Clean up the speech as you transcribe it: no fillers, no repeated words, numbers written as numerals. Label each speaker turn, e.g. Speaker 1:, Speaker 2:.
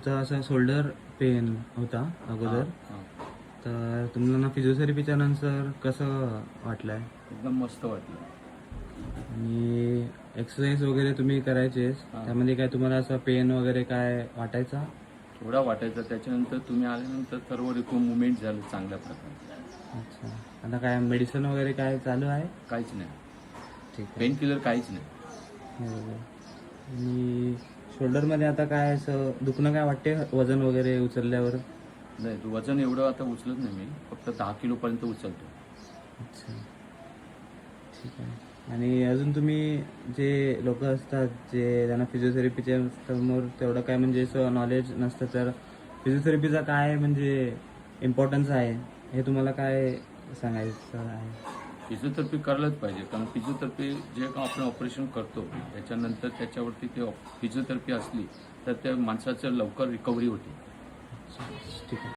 Speaker 1: तुमचा असा shoulder pain होता अगोदर,
Speaker 2: हां.
Speaker 1: तर तुम्हाला ना फिजिओथेरपीच्या नंतर कसं वाटलं आहे?
Speaker 2: एकदम मस्त वाटलं.
Speaker 1: आणि एक्सरसाइज वगैरे तुम्ही करायचेच,
Speaker 2: हां.
Speaker 1: त्यामध्ये काय तुम्हाला असं पेन वगैरे काय वाटायचा?
Speaker 2: थोडा वाटायचा. त्याच्यानंतर तुम्ही आल्यानंतर सर्व मुवमेंट झालं चांगल्या प्रकारे.
Speaker 1: अच्छा. आता काय मेडिसिन वगैरे काय चालू आहे?
Speaker 2: काहीच नाही.
Speaker 1: ठीक आहे.
Speaker 2: पेन किलर काहीच नाही.
Speaker 1: बरोबर. आणि शोल्डरमध्ये आता काय असं दुखणं काय वाटते वजन वगैरे उचलल्यावर?
Speaker 2: नाही, वजन एवढं आता उचलत नाही मी. फक्त 10 किलोपर्यंत उचलतो.
Speaker 1: अच्छा. ठीक आहे. आणि अजून तुम्ही जे लोकं असतात जे त्यांना फिजिओथेरपीच्या समोर तेवढं काय म्हणजे असं नॉलेज नसतं, तर फिजिओथेरपीचा काय म्हणजे इम्पॉर्टन्स आहे, हे तुम्हाला काय सांगायचं आहे?
Speaker 2: फिजिओथेरपी करायलाच पाहिजे. कारण फिजिओथेरपी जे का आपण ऑपरेशन करतो त्याच्यानंतर त्याच्यावरती ते फिजिओथेरपी असली तर त्या माणसाचं लवकर रिकव्हरी होते.
Speaker 1: ठीक आहे.